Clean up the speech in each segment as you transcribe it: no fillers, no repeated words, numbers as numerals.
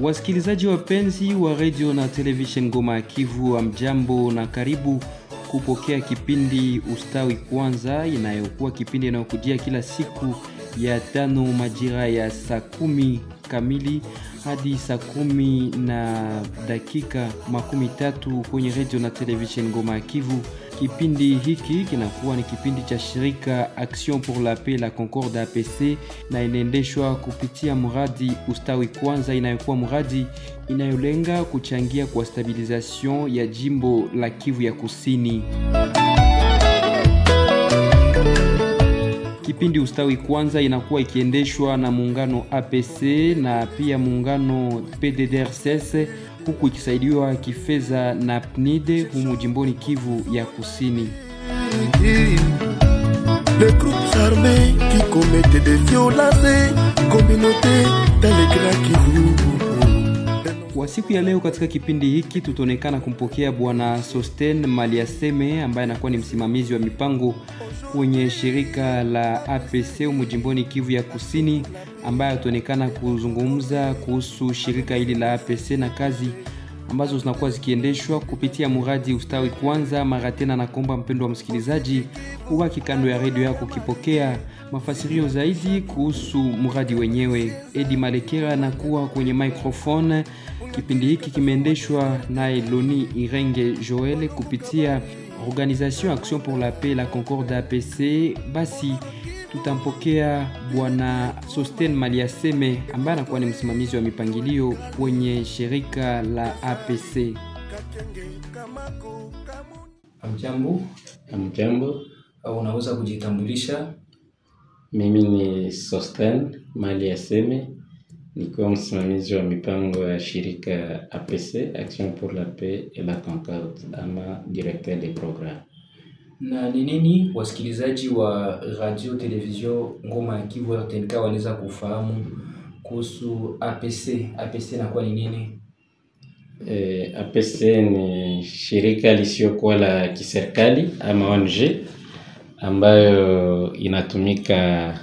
Wasikilizaji wapenzi wa radio na television Ngoma Kivu, amjambo na karibu kupokea kipindi Ustawi Kwanza, inayokuwa kipindi inayokujia kila siku ya 5 majira ya saa 10 kamili hadi saa 10 na dakika 13 kwenye radio na television Ngoma Kivu. Kipindi hiki kinakuwa ni kipindi cha shirika Action pour la Paix la Concorde APC na inaendeshwa kupitia mradi Ustawi Kwanza, inayokuwa mradi inayolenga kuchangia kwa stabilization ya jimbo la Kivu ya Kusini. Kipindi Ustawi Kwanza inakuwa ikiendeshwa na muungano APC na pia muungano PDDRCS, huku ikisaidiwa kifedha na PNID humu jimboni Kivu ya Kusini. Les groupes armés qui commettent des violences communautaires dans les Grands Kivu. Kwa siku ya leo katika kipindi hiki tutaonekana kumpokea Bwana Sosten Maliaseme ambaye anakuwa ni msimamizi wa mipango kwenye shirika la APC humu jimboni Kivu ya Kusini, ambaye ataonekana kuzungumza kuhusu shirika hili la APC na kazi ambazo zinakuwa zikiendeshwa kupitia mradi Ustawi Kwanza. Mara tena nakuomba mpendo wa msikilizaji ubaki kando ya radio yako ukipokea mafasirio zaidi kuhusu mradi wenyewe. Edi Malekera anakuwa kwenye microphone. Kipindi hiki kimeendeshwa na Eloni Irenge Joel kupitia Organisation Action pour la Paix la Concorde APC. Basi tutampokea Bwana Sosten Maliaseme ambaye anakuwa ni msimamizi wa mipangilio kwenye shirika la APC. Amjambo. Amjambo. Unaweza kujitambulisha? Mimi ni Sosten Maliaseme, nikiwa msimamizi wa mipango ya shirika APC, Action pour la Paix et la Concorde, ama directeur des programmes. Na ni nini wasikilizaji wa radio television Ngoma Kivu RTNK wanaweza kufahamu kuhusu APC? APC inakuwa ni nini? APC ni shirika lisiokuwa la kiserikali ama ONG ambayo inatumika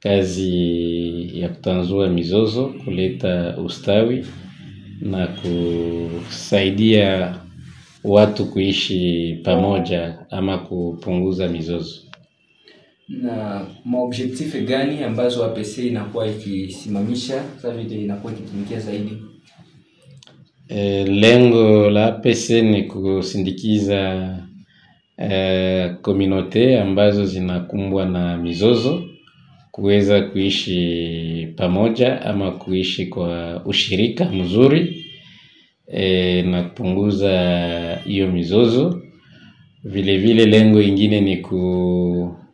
kazi ya kutanzua mizozo, kuleta ustawi na kusaidia watu kuishi pamoja ama kupunguza mizozo. Na maobjectif gani ambazo APC inakuwa ikisimamisha sasa vile inakuwa ikitumikia zaidi? Lengo la APC ni kusindikiza communauté ambazo zinakumbwa na mizozo kuweza kuishi pamoja ama kuishi kwa ushirika mzuri na kupunguza hiyo mizozo. Vile vile lengo ingine ni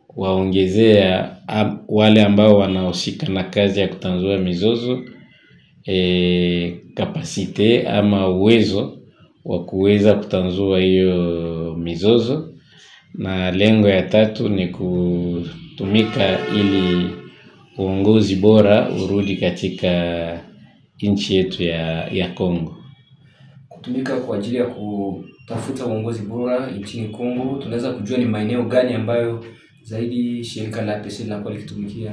kuwaongezea wale ambao wanahusika na kazi ya kutanzua mizozo kapasite ama uwezo wa kuweza kutanzua hiyo mizozo. Na lengo ya tatu ni kutumika ili uongozi bora urudi katika nchi yetu ya Kongo. Kutumika kwa ajili ya kutafuta uongozi bora nchini Kongo, tunaweza kujua ni maeneo gani ambayo zaidi shirika la APC linakuwa likitumikia?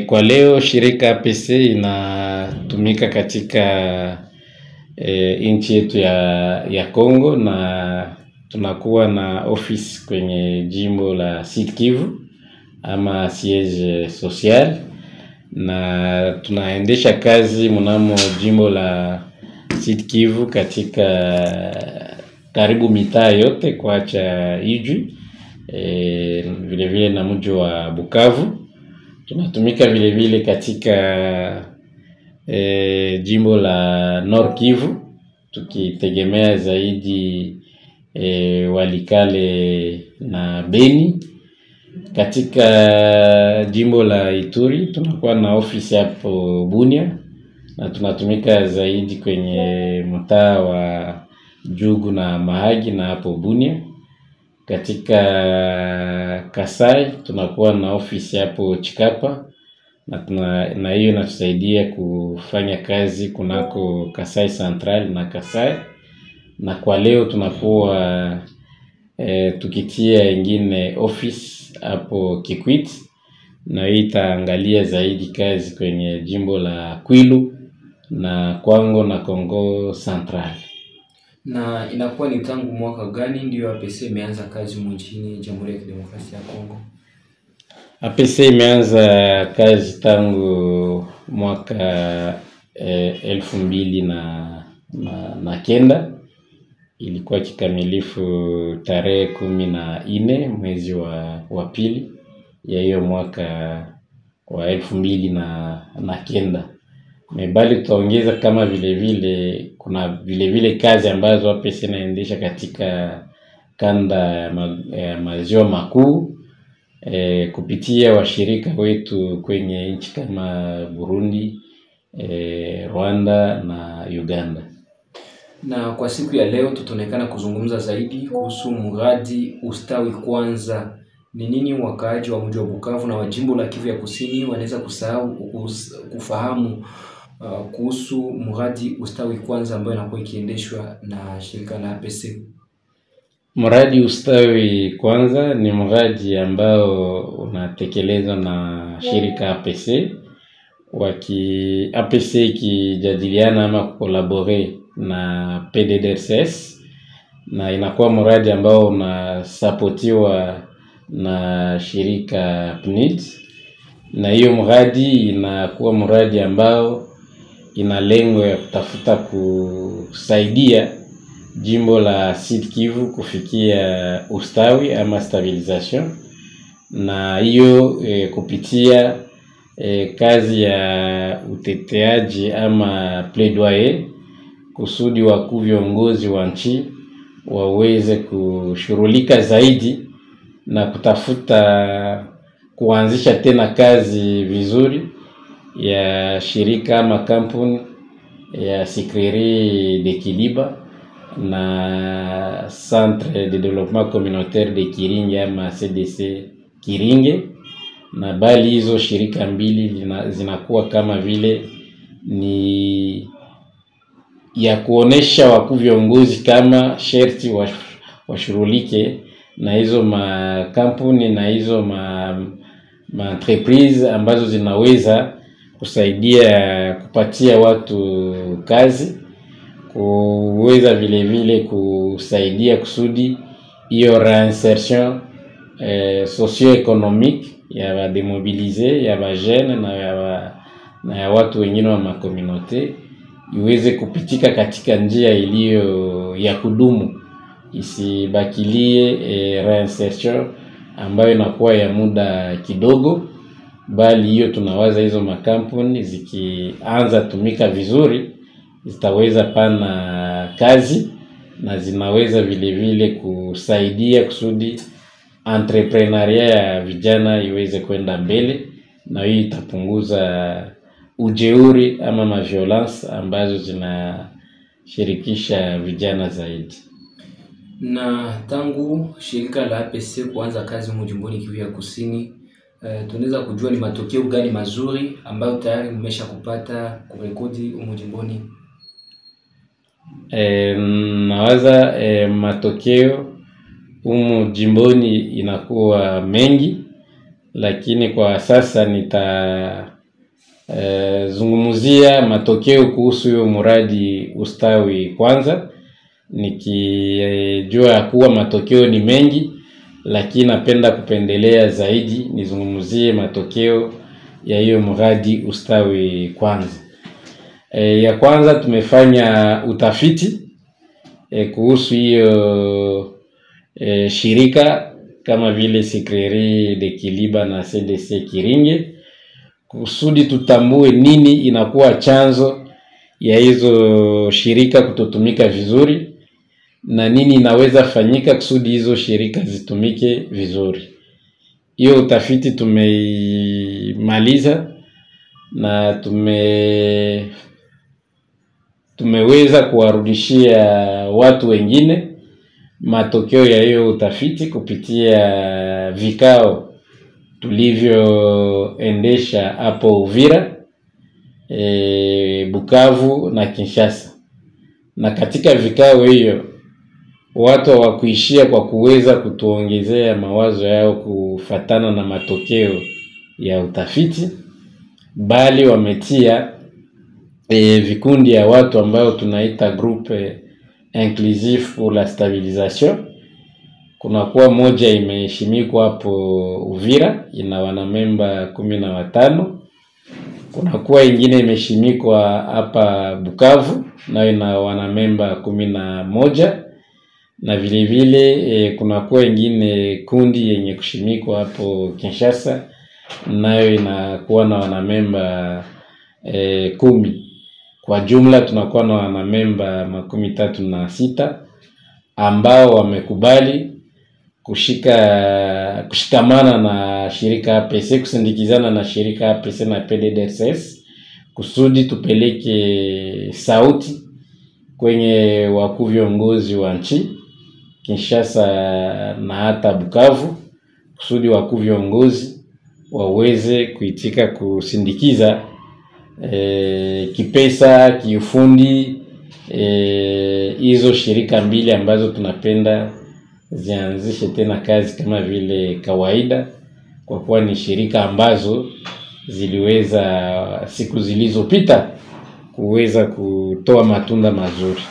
Kwa leo shirika APC inatumika katika nchi yetu ya Kongo, na tunakuwa na office kwenye jimbo la Sud Kivu ama siège social, na tunaendesha kazi mnamo jimbo la Sud Kivu katika karibu mitaa yote kuacha Ijwi, vile vile na mji wa Bukavu. Tunatumika vile vile katika jimbo la Nord Kivu, tukitegemea zaidi Walikale na Beni. Katika jimbo la Ituri tunakuwa na ofisi hapo Bunia, na tunatumika zaidi kwenye mtaa wa Jugu na Mahagi na hapo Bunia. Katika Kasai tunakuwa na ofisi hapo Chikapa, na hiyo inatusaidia kufanya kazi kunako Kasai Central na Kasai. Na kwa leo tunakuwa tukitia ingine office hapo Kikwit, na hii itaangalia zaidi kazi kwenye jimbo la Kwilu na Kwango na Kongo Central. Na inakuwa ni tangu mwaka gani ndio APC imeanza kazi nchini Jamhuri ya Kidemokrasia ya Kongo? APC imeanza kazi tangu mwaka 2009. Ilikuwa kikamilifu tarehe 14 mwezi wa pili ya hiyo mwaka wa 2009. Mebali tutaongeza kama kuna vile kazi ambazo APC inaendesha katika kanda ya maziwa makuu kupitia washirika wetu kwenye nchi kama Burundi, Rwanda na Uganda. Na kwa siku ya leo tutaonekana kuzungumza zaidi kuhusu mradi Ustawi Kwanza. Ni nini wakaaji wa mji wa Bukavu na wa jimbo la Kivu ya Kusini wanaweza kufahamu kuhusu mradi Ustawi Kwanza ambayo inakuwa ikiendeshwa na shirika la APC? Mradi Ustawi Kwanza ni mradi ambao unatekelezwa na shirika APC. APC ikijadiliana ama kukolabore na PDDRCS, na inakuwa mradi ambao unasapotiwa na shirika PNID, na hiyo mradi inakuwa mradi ambao ina lengo ya kutafuta kusaidia jimbo la Sud Kivu kufikia ustawi ama stabilization, na hiyo kupitia kazi ya uteteaji ama plaidoyer kusudi wakuu viongozi wa nchi waweze kushughulika zaidi na kutafuta kuanzisha tena kazi vizuri ya shirika ama kampuni ya Sikrerie de Kiliba na Centre de Développement Communautaire de Kiringe ama CDC Kiringe, na bali hizo shirika mbili zinakuwa kama vile ni ya kuonesha wakuu viongozi kama sherti washughulike na hizo makampuni na hizo entreprise ambazo zinaweza kusaidia kupatia watu kazi, kuweza vile kusaidia kusudi hiyo reinsertion socio-économique ya ba demobilize ya ba jeune na ya watu wengine wa makomunote iweze kupitika katika njia iliyo ya kudumu, isibakilie reinsertion ambayo inakuwa ya muda kidogo, bali hiyo tunawaza hizo makampuni zikianza tumika vizuri zitaweza pana kazi na zinaweza vile kusaidia kusudi entrepreneuria ya vijana iweze kwenda mbele, na hii itapunguza ujeuri ama maviolence ambazo zinashirikisha vijana zaidi. Na tangu shirika la APC kuanza kazi mjimboni Kivu ya Kusini, tunaweza kujua ni matokeo gani mazuri ambayo tayari mmesha kupata kurekodi mjimboni? Nawaza matokeo jimboni inakuwa mengi, lakini kwa sasa zungumuzia matokeo kuhusu hiyo mradi Ustawi Kwanza, nikijua kuwa matokeo ni mengi, lakini napenda kupendelea zaidi nizungumuzie matokeo ya hiyo mradi Ustawi Kwanza. Ya kwanza tumefanya utafiti kuhusu hiyo shirika kama vile Sikrerie de Kiliba na CDC Kiringe, kusudi tutambue nini inakuwa chanzo ya hizo shirika kutotumika vizuri na nini inaweza fanyika kusudi hizo shirika zitumike vizuri. Hiyo utafiti tumeimaliza na tumeweza kuwarudishia watu wengine matokeo ya hiyo utafiti kupitia vikao tulivyoendesha hapo Uvira, Bukavu na Kinshasa. Na katika vikao hiyo watu hawakuishia kwa kuweza kutuongezea mawazo yao kufatana na matokeo ya utafiti, bali wametia vikundi ya watu ambao tunaita groupe inclusif pour la stabilisation. Kuna kuwa moja imeshimikwa hapo Uvira, ina wanamemba 15. Kuna kuwa ingine imeshimikwa hapa Bukavu, nayo ina wanamemba 11. Na vile vile kuna kuwa ingine kundi yenye kushimikwa hapo Kinshasa, nayo inakuwa na wanamemba 10. Kwa jumla tunakuwa na wanamemba 36 ambao wamekubali kushikamana na shirika APC, kusindikizana na shirika APC na PDDRCS kusudi tupeleke sauti kwenye wakuu viongozi wa nchi Kinshasa na hata Bukavu, kusudi wakuu viongozi waweze kuitika kusindikiza kipesa, kiufundi hizo shirika mbili ambazo tunapenda zianzishe tena kazi kama vile kawaida, kwa kuwa ni shirika ambazo ziliweza siku zilizopita kuweza kutoa matunda mazuri.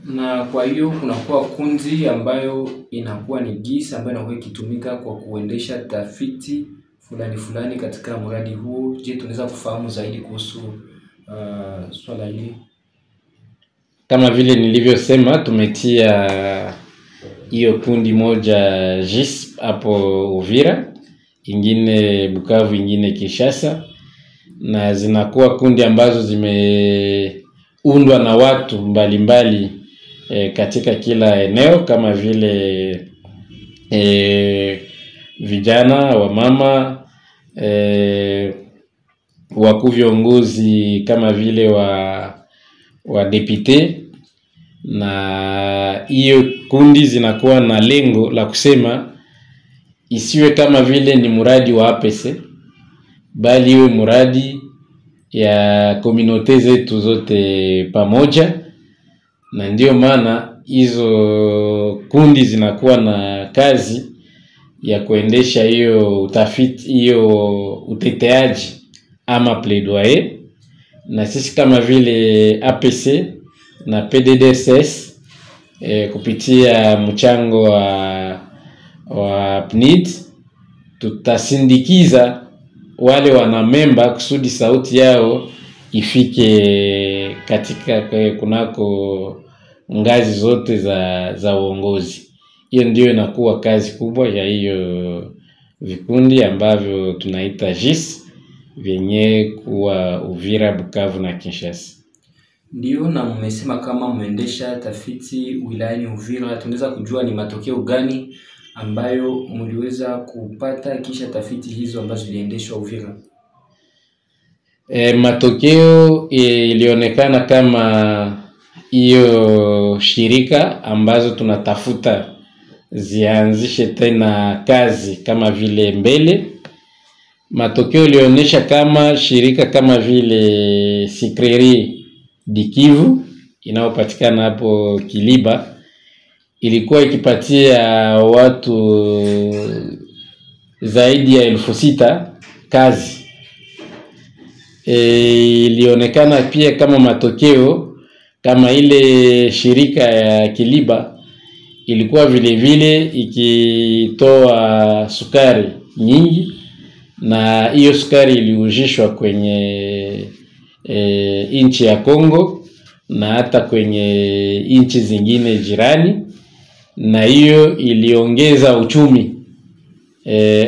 Na kwa hiyo kunakuwa kundi ambayo inakuwa ni GIS ambayo inakuwa ikitumika kwa kuendesha tafiti fulani katika mradi huu. Je, tunaweza kufahamu zaidi kuhusu swala hili? Kama vile nilivyosema, tumetia hiyo kundi moja GIS hapo Uvira, ingine Bukavu, ingine Kinshasa, na zinakuwa kundi ambazo zimeundwa na watu mbalimbali katika kila eneo, kama vile vijana, wamama, wakuu viongozi kama vile wa depute. Na hiyo kundi zinakuwa na lengo la kusema isiwe kama vile ni muradi wa APC, bali iwe muradi ya communauté zetu zote pamoja. Na ndio maana hizo kundi zinakuwa na kazi ya kuendesha hiyo utafiti, hiyo uteteaji ama plaidoyer. Na sisi kama vile APC na PDDRCS kupitia mchango wa PNID tutasindikiza wale wanamemba kusudi sauti yao ifike katika kunako ngazi zote za uongozi. Hiyo ndio inakuwa kazi kubwa ya hiyo vikundi ambavyo tunaita GIS vyenye kuwa Uvira, Bukavu na Kinshasa. Ndio, na mmesema kama muendesha tafiti wilayani Uvira, tunaweza kujua ni matokeo gani ambayo mliweza kupata kisha tafiti hizo ambazo ziliendeshwa Uvira? Matokeo ilionekana kama hiyo shirika ambazo tunatafuta zianzishe tena kazi kama vile mbele. Matokeo ilionyesha kama shirika kama vile Sikreri di Kivu inayopatikana hapo Kiliba ilikuwa ikipatia watu zaidi ya 6,000 kazi. Ilionekana pia kama matokeo kama ile shirika ya Kiliba ilikuwa vile vile ikitoa sukari nyingi, na hiyo sukari iliujishwa kwenye nchi ya Kongo na hata kwenye nchi zingine jirani, na hiyo iliongeza uchumi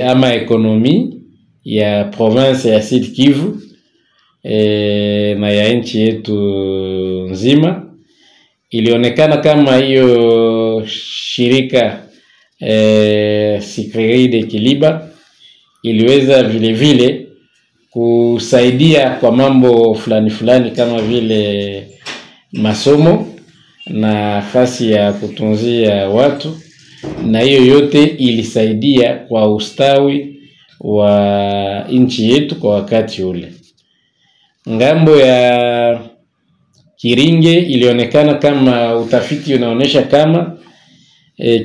ama ekonomi ya province ya Sud Kivu na ya nchi yetu nzima. Ilionekana kama hiyo shirika Sikreri de Kiliba iliweza vile vile kusaidia kwa mambo fulani kama vile masomo na nafasi ya kutunzia watu, na hiyo yote ilisaidia kwa ustawi wa nchi yetu kwa wakati ule. Ngambo ya Kiringe ilionekana kama utafiti unaonesha kama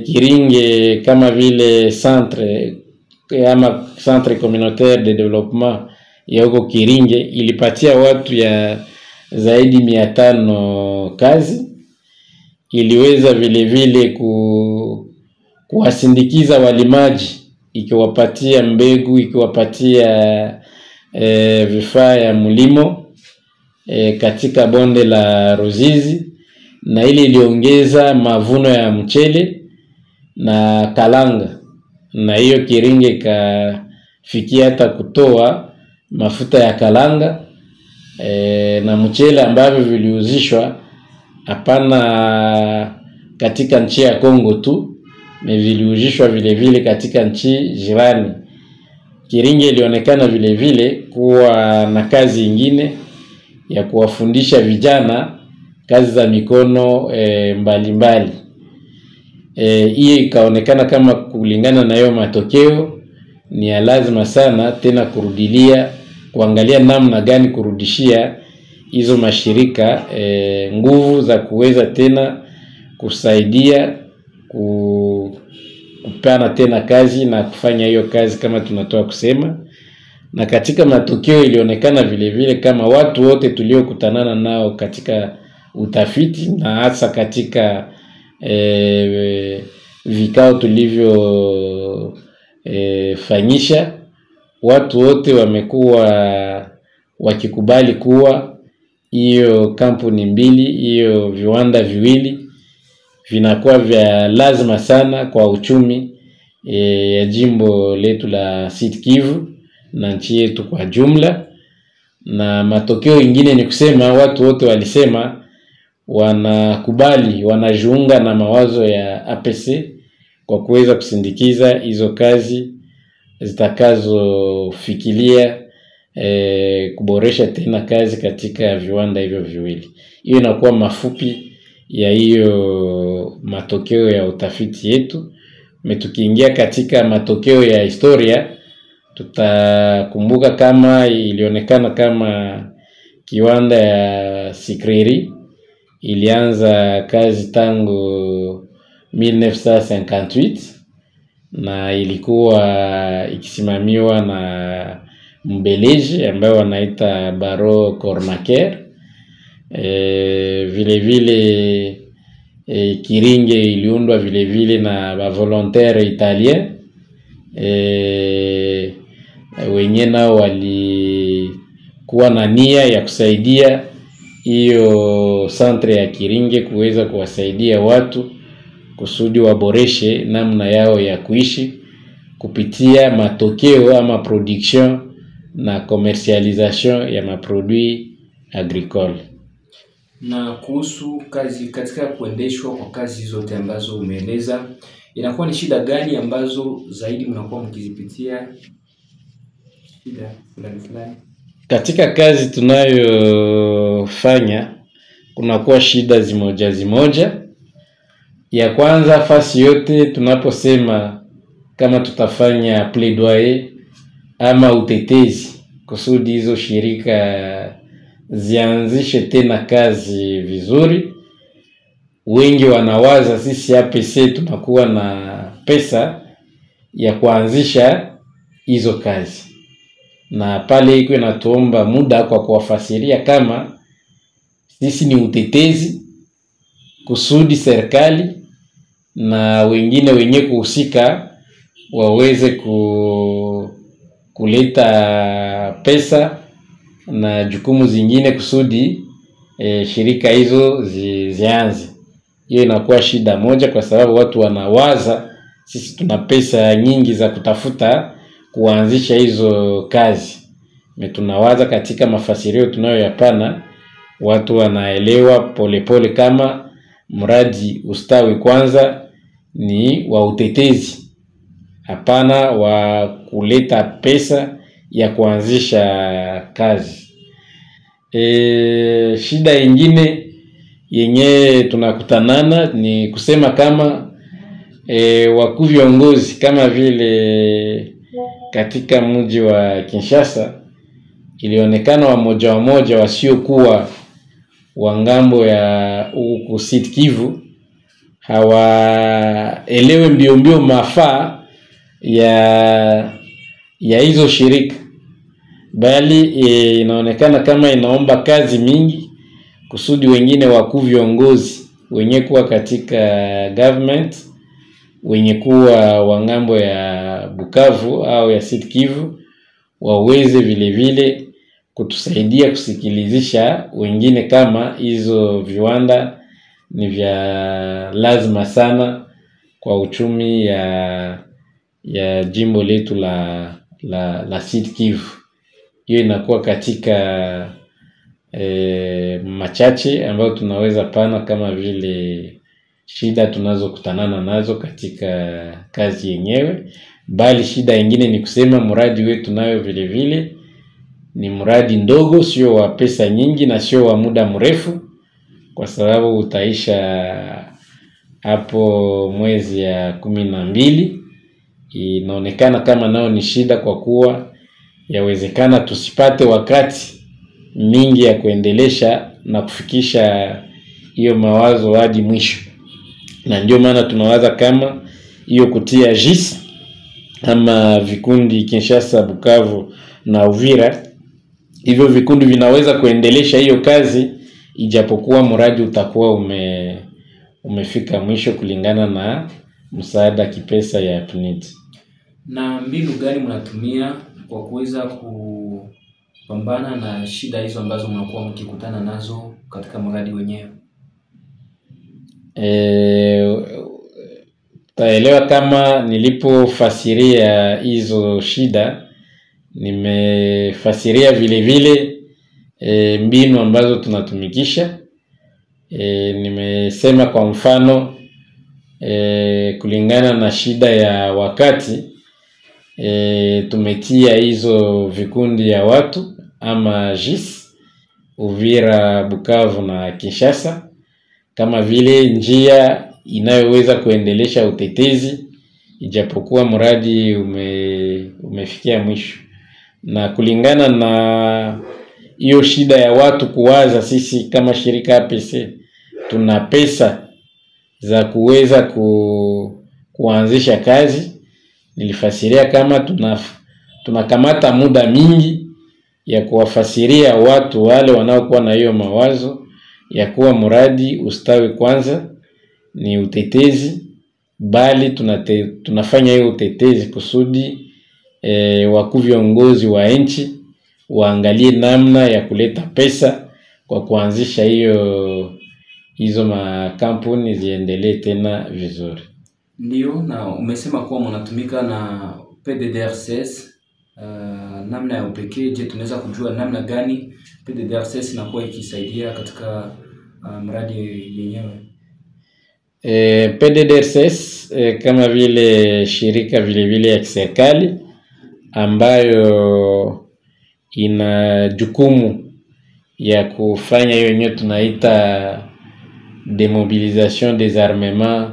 Kiringe kama vile centre communautaire de développement ya huko Kiringe ilipatia watu ya zaidi 500 kazi. Iliweza vile vile kuwasindikiza walimaji, ikiwapatia mbegu, ikiwapatia vifaa ya mlimo katika bonde la Ruzizi, na ili iliongeza mavuno ya mchele na kalanga, na hiyo Kiringe kafikia hata kutoa mafuta ya kalanga na mchele ambavyo viliuzishwa hapana katika nchi ya Kongo tu, viliuzishwa vile vile katika nchi jirani. Kiringe ilionekana vile vile kuwa na kazi nyingine ya kuwafundisha vijana kazi za mikono mbalimbali. Hii ikaonekana kama kulingana na hiyo matokeo ni ya lazima sana tena kurudilia, kuangalia namna gani kurudishia hizo mashirika nguvu za kuweza tena kusaidia kupana tena kazi na kufanya hiyo kazi kama tunatoa kusema. Na katika matokeo ilionekana vile vile kama watu wote tuliokutanana nao katika utafiti na hasa katika vikao tulivyo fanyisha, watu wote wamekuwa wakikubali kuwa hiyo kampuni mbili, hiyo viwanda viwili vinakuwa vya lazima sana kwa uchumi ya jimbo letu la Sud Kivu na nchi yetu kwa jumla. Na matokeo ingine ni kusema watu wote walisema wanakubali, wanajiunga na mawazo ya APC kwa kuweza kusindikiza hizo kazi zitakazofikiria kuboresha tena kazi katika viwanda hivyo viwili. Hiyo inakuwa mafupi ya hiyo matokeo ya utafiti yetu. Tukiingia katika matokeo ya historia, tutakumbuka kama ilionekana kama kiwanda ya Sikreri ilianza kazi tangu 1958 na ilikuwa ikisimamiwa na Mbeleji ambaye wanaita Baro Cornaker. Vile vile Kiringe iliundwa vile vile na volontaire italien wenye nao walikuwa na nia ya kusaidia hiyo centre ya Kiringe kuweza kuwasaidia watu kusudi waboreshe namna yao ya kuishi kupitia matokeo ama production na commercialisation ya maproduits agricoles. Na kuhusu kazi katika kuendeshwa kwa kazi zote ambazo umeeleza, inakuwa ni shida gani ambazo zaidi mnakuwa mkizipitia? Shida fulani katika kazi tunayofanya kunakuwa shida zimoja. Ya kwanza, fasi yote tunaposema kama tutafanya plaidoyer ama utetezi kusudi hizo shirika zianzishe tena kazi vizuri, wengi wanawaza sisi APC tunakuwa na pesa ya kuanzisha hizo kazi, na pale iko inatuomba muda kwa kuwafasiria kama sisi ni utetezi kusudi serikali na wengine wenye kuhusika waweze kuleta pesa na jukumu zingine kusudi shirika hizo zianze. Hiyo inakuwa shida moja, kwa sababu watu wanawaza sisi tuna pesa nyingi za kutafuta kuanzisha hizo kazi. Tunawaza katika mafasirio tunayoyapana, watu wanaelewa polepole kama mradi ustawi kwanza ni wa utetezi, hapana wa kuleta pesa ya kuanzisha kazi. Shida ingine yenye tunakutanana ni kusema kama wakuu viongozi kama vile katika mji wa Kinshasa ilionekana wamoja wasiokuwa wa ngambo ya huku Sud Kivu hawaelewe mbio mafaa ya hizo shirika, bali inaonekana kama inaomba kazi mingi kusudi wengine wakuu viongozi wenye kuwa katika government, wenye kuwa wangambo ya Bukavu au ya Sud Kivu waweze vile vile kutusaidia kusikilizisha wengine kama hizo viwanda ni vya lazima sana kwa uchumi ya jimbo letu la Sud Kivu. Hiyo inakuwa katika machache ambayo tunaweza pana kama vile shida tunazokutanana nazo katika kazi yenyewe. Bali shida nyingine ni kusema mradi wetu nayo vile vile ni mradi ndogo, sio wa pesa nyingi na sio wa muda mrefu, kwa sababu utaisha hapo mwezi ya 12. Inaonekana kama nao ni shida, kwa kuwa yawezekana tusipate wakati mingi ya kuendelesha na kufikisha hiyo mawazo hadi mwisho. Na ndio maana tunawaza kama hiyo kutia JIS ama vikundi Kinshasa, Bukavu na Uvira, hivyo vikundi vinaweza kuendelesha hiyo kazi, ijapokuwa mradi utakuwa umefika mwisho kulingana na msaada kipesa ya PNUD. Na mbinu gani mnatumia kwa kuweza kupambana na shida hizo ambazo mnakuwa mkikutana nazo katika mradi wenyewe? Taelewa kama nilipofasiria hizo shida, nimefasiria vile vile mbinu ambazo tunatumikisha. Nimesema kwa mfano kulingana na shida ya wakati, tumetia hizo vikundi ya watu ama JIS Uvira, Bukavu na Kinshasa kama vile njia inayoweza kuendelesha utetezi ijapokuwa mradi umefikia mwisho. Na kulingana na hiyo shida ya watu kuwaza, sisi kama shirika APC tuna pesa za kuweza kuanzisha kazi. Nilifasiria kama tunakamata muda mingi ya kuwafasiria watu wale wanaokuwa na hiyo mawazo ya kuwa mradi ustawi kwanza ni utetezi, bali tunafanya hiyo utetezi kusudi wakuu viongozi wa nchi waangalie namna ya kuleta pesa kwa kuanzisha hizo makampuni ziendelee tena vizuri. Ndio, na umesema kuwa mnatumika na PDDRCS namna ya upekee. Je, tunaweza kujua namna gani PDDRCS inakuwa ikisaidia katika mradi yenyewe? PDDRCS kama vile shirika vile vile ya kiserikali ambayo ina jukumu ya kufanya hiyo yenyewe tunaita demobilisation des armements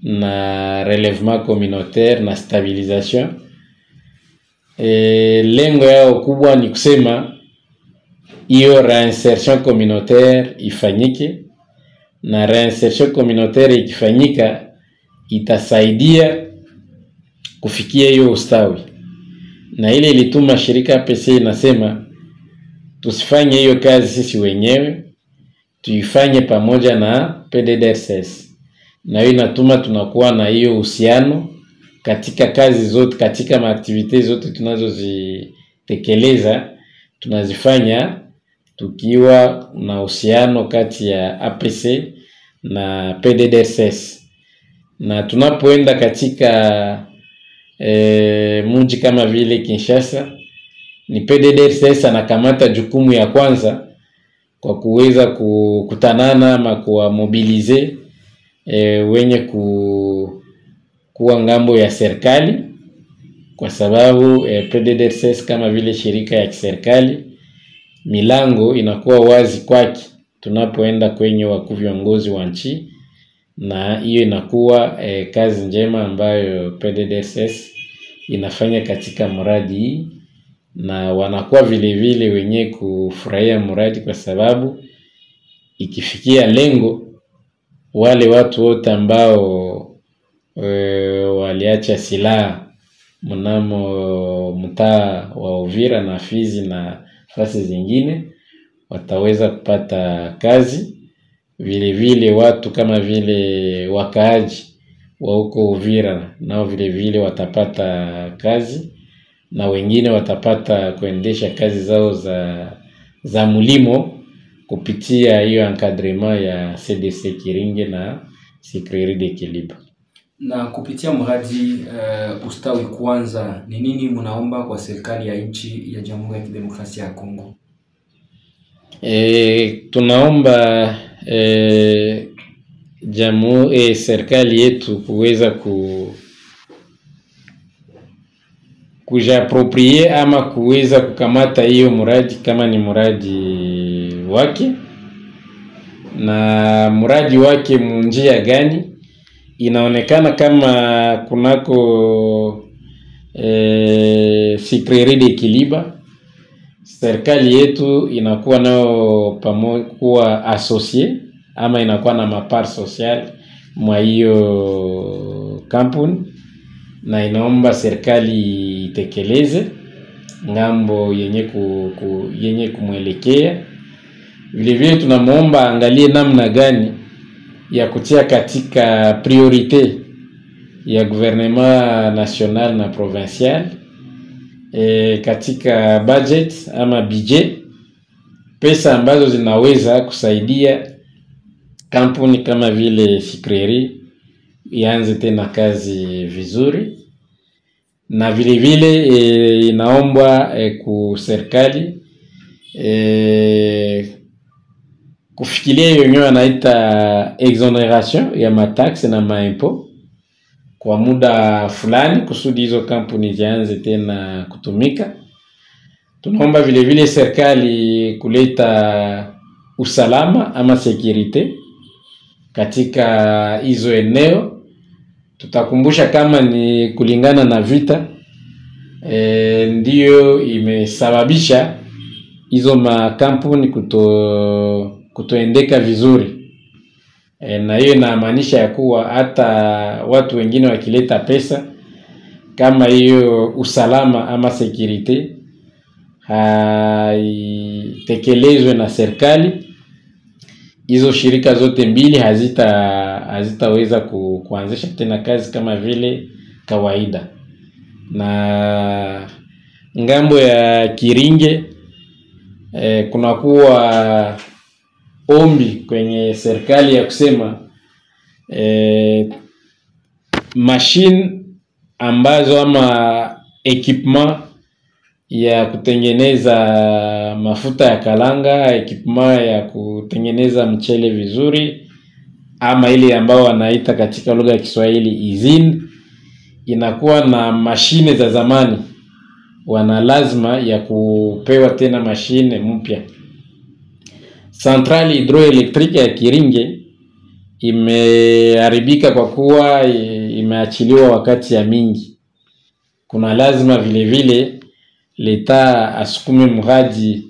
na relèvement communautaire na stabilisation. Lengo yao kubwa ni kusema hiyo reinsertion communautaire ifanyike, na reinsertion communautaire ikifanyika itasaidia kufikia hiyo ustawi. Na ile ilituma shirika APC inasema tusifanye hiyo kazi sisi wenyewe, tuifanye pamoja na PDDRCS. Na hiyo inatuma tunakuwa na hiyo uhusiano katika kazi zote, katika maaktivite zote tunazozitekeleza, tunazifanya tukiwa na uhusiano kati ya APC na PDDRCS. Na tunapoenda katika mji kama vile Kinshasa, ni PDDRCS anakamata jukumu ya kwanza kwa kuweza kukutanana ama kuwamobilize wenye kuwa ngambo ya serikali, kwa sababu PDDRCS kama vile shirika ya kiserikali milango inakuwa wazi kwake tunapoenda kwenye wakuu viongozi wa nchi. Na hiyo inakuwa kazi njema ambayo PDDRCS inafanya katika mradi hii, na wanakuwa vile vile wenye kufurahia mradi, kwa sababu ikifikia lengo, wale watu wote ambao waliacha silaha mnamo mtaa wa Uvira na Fizi na nafasi zingine wataweza kupata kazi. Vile vile watu kama vile wakaaji wa huko Uvira nao vile vile watapata kazi, na wengine watapata kuendesha kazi zao za mulimo kupitia hiyo encadrement ya CDC Kiringe na Sikiriri de Kiliba. Na kupitia mradi ustawi kwanza, ni nini mnaomba kwa serikali ya nchi ya Jamhuri ya Kidemokrasia ya Kongo? Tunaomba serikali yetu kuweza kujiaproprie ama kuweza kukamata hiyo mradi kama ni mradi wake, na mradi wake munjia gani. Inaonekana kama kunako Sikiriri de Kiliba serikali yetu inakuwa nao pamoja kuwa associé ama inakuwa na mapart social mwa hiyo kampuni, na inaomba serikali itekeleze ngambo yenye kumwelekea. Vile vile tunamuomba angalie namna gani ya kutia katika priorite ya gouvernement national na provincial katika budget ama budget, pesa ambazo zinaweza kusaidia kampuni kama vile Sikiriri ianze tena kazi vizuri. Na vile vile inaomba ku serikali kufikiria yenyewe anaita exoneration ya matax na maimpo kwa muda fulani kusudi hizo kampuni zianze tena kutumika. Tunaomba vile vile serikali kuleta usalama ama security katika hizo eneo. Tutakumbusha kama ni kulingana na vita ndiyo imesababisha hizo makampuni kutoendeka vizuri. Na hiyo inamaanisha ya kuwa hata watu wengine wakileta pesa kama hiyo usalama ama security haitekelezwe na serikali, hizo shirika zote mbili hazitaweza kuanzisha tena kazi kama vile kawaida. Na ngambo ya Kiringe kunakuwa ombi kwenye serikali ya kusema machine ambazo ama equipment ya kutengeneza mafuta ya kalanga, equipment ya kutengeneza mchele vizuri ama ile ambao wanaita katika lugha ya Kiswahili izin, inakuwa na mashine za zamani, wana lazima ya kupewa tena mashine mpya. Centrali hidroelectrique ya Kiringe imeharibika kwa kuwa imeachiliwa wakati ya mingi. Kuna lazima vile vile leta asukume mradi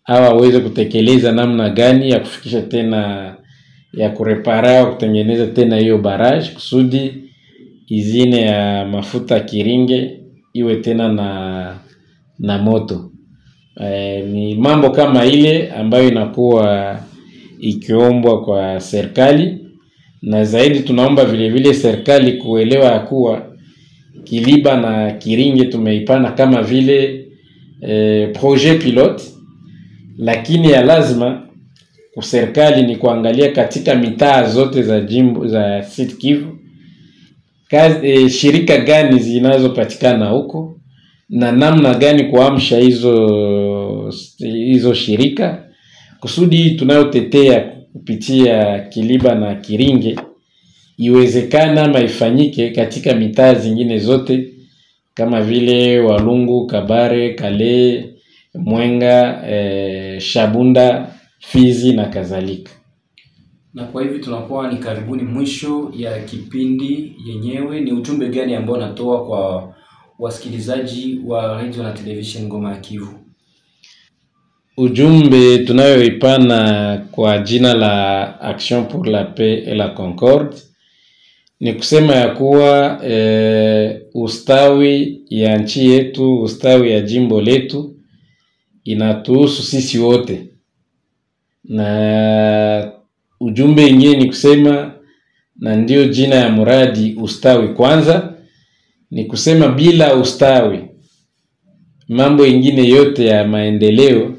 au aweze kutekeleza namna gani ya kufikisha tena ya kurepara kutengeneza tena hiyo barrage kusudi izine ya mafuta Kiringe iwe tena na moto. Ni mambo kama ile ambayo inakuwa ikiombwa kwa serikali, na zaidi tunaomba vile vile serikali kuelewa ya kuwa Kiliba na Kiringe tumeipana kama vile projet pilote, lakini ya lazima kwa serikali ni kuangalia katika mitaa zote za jimbo za Sud Kivu shirika gani zinazopatikana huko na namna gani kuamsha hizo shirika kusudi tunayotetea kupitia Kiliba na Kiringe iwezekana ama ifanyike katika mitaa zingine zote kama vile Walungu, Kabare, Kale, Mwenga, Shabunda, Fizi na kadhalika. Na kwa hivi tunakuwa ni karibuni mwisho ya kipindi yenyewe. Ni ujumbe gani ambao natoa kwa wasikilizaji wa radio na television Ngoma ya Kivu? Ujumbe tunayoipana kwa jina la Action pour la Paix et la Concorde ni kusema ya kuwa ustawi ya nchi yetu, ustawi ya jimbo letu inatuhusu sisi wote. na ujumbe ingine ni kusema, na ndio jina ya muradi ustawi kwanza, ni kusema bila ustawi mambo ingine yote ya maendeleo,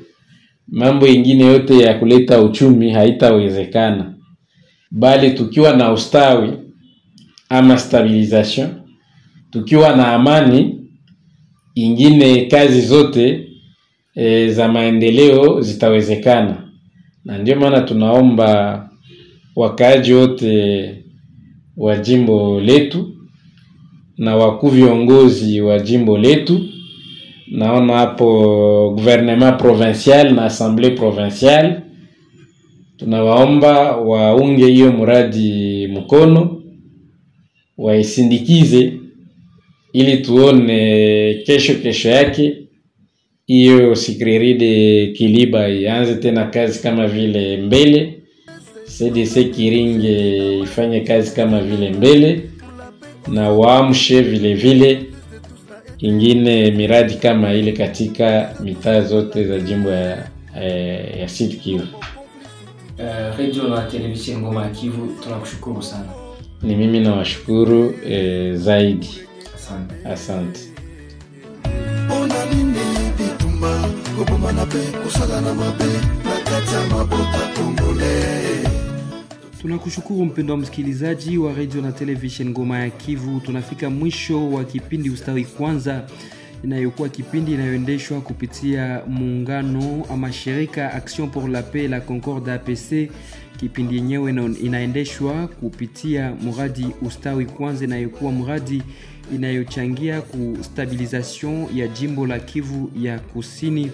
mambo ingine yote ya kuleta uchumi haitawezekana. Bali tukiwa na ustawi ama stabilization, tukiwa na amani, ingine kazi zote za maendeleo zitawezekana. Na ndio maana tunaomba wakaaji wote wa jimbo letu na wakuu viongozi wa jimbo letu, naona hapo gouvernement provincial na assemblée provinciale, tunawaomba waunge hiyo muradi mkono, waisindikize ili tuone kesho yake hiyo Sikireri de Kiliba ianze tena kazi kama vile mbele, CDC Kiringe ifanye kazi kama vile mbele, na waamshe vile ingine miradi kama ile katika mitaa zote za jimbo ya Sud Kivu. Radio na Television Ngoma ya Kivu, tunakushukuru sana. Ni mimi nawashukuru zaidi. Asante. Tunakushukuru mpendwa msikilizaji wa Radio na Television Ngoma ya Kivu. Tunafika mwisho wa kipindi Ustawi Kwanza, inayokuwa kipindi inayoendeshwa kupitia muungano ama shirika Action pour la Paix la Concorde APC. Kipindi yenyewe inaendeshwa kupitia muradi Ustawi Kwanza, inayokuwa muradi inayochangia ku stabilisation ya jimbo la Kivu ya Kusini,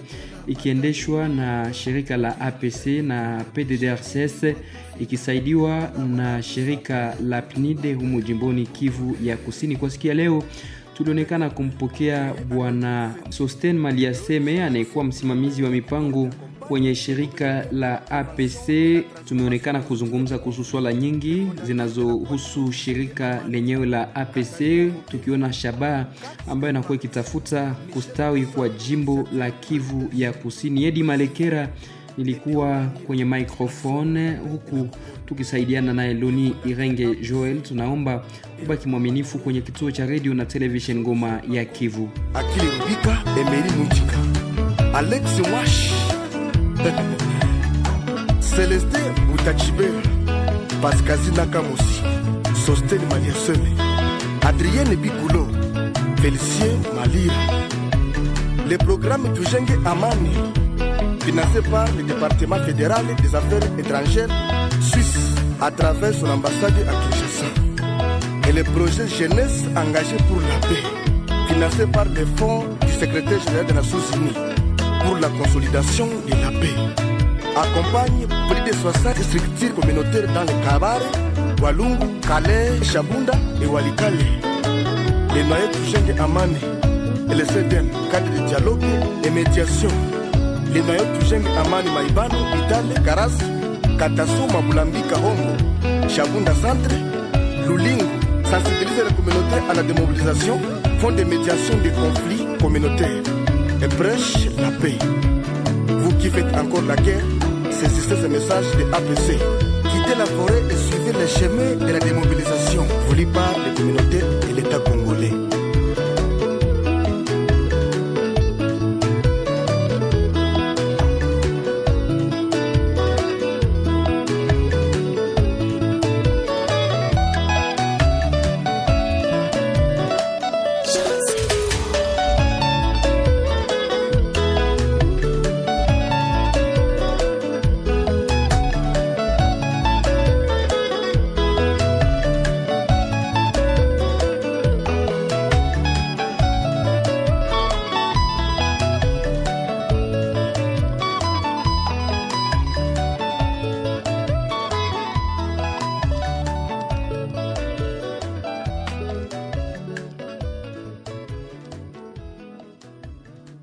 ikiendeshwa na shirika la APC na PDDRCS, ikisaidiwa na shirika la PNID humo jimboni Kivu ya Kusini. Kwa siku ya leo tulionekana kumpokea bwana Sosten Maliaseme, anayekuwa msimamizi wa mipango kwenye shirika la APC. Tumeonekana kuzungumza kuhusu swala nyingi zinazohusu shirika lenyewe la APC, tukiona shabaha ambayo inakuwa ikitafuta kustawi kwa jimbo la Kivu ya Kusini. Edi Malekera nilikuwa kwenye microphone, huku tukisaidiana na Eloni Irenge Joel. Tunaomba ubaki mwaminifu kwenye kituo cha Radio na Television Ngoma ya Kivu. Akili Rubika, Emery Munchika, Alex Mwash, Celeste Boutachibe, Pascazina Kamosi, Sosten Maliaseme, Adrienne Bikulo, Félicien Malira. Le programme Tujenge Amani, financé par le département fédéral des affaires étrangères suisse à travers son ambassade à Kinshasa. Et le projet Jeunesse engagé pour la paix, financé par les fonds du secrétaire général des Nations Unies pour la consolidation de la paix, accompagne plus de 60 structures communautaires dans le Kabare, Walungu, Kale, Shabunda et Walikale. Les noyaux Tujenge Amani et le CEDEM, cadre de dialogue et médiation. Les noyaux Tujenge Amani Maibano, Itale, Karas, Katasso, Mabulambika, Hongo, Shabunda Centre, Lulingu, sensibiliser la communauté à la démobilisation, font des médiations des conflits communautaires et prêche la paix. Vous qui faites encore la guerre, saisissez ce message de APC. Quittez la forêt et suivez les chemins de la démobilisation voulus par les communautés et l'État congolais.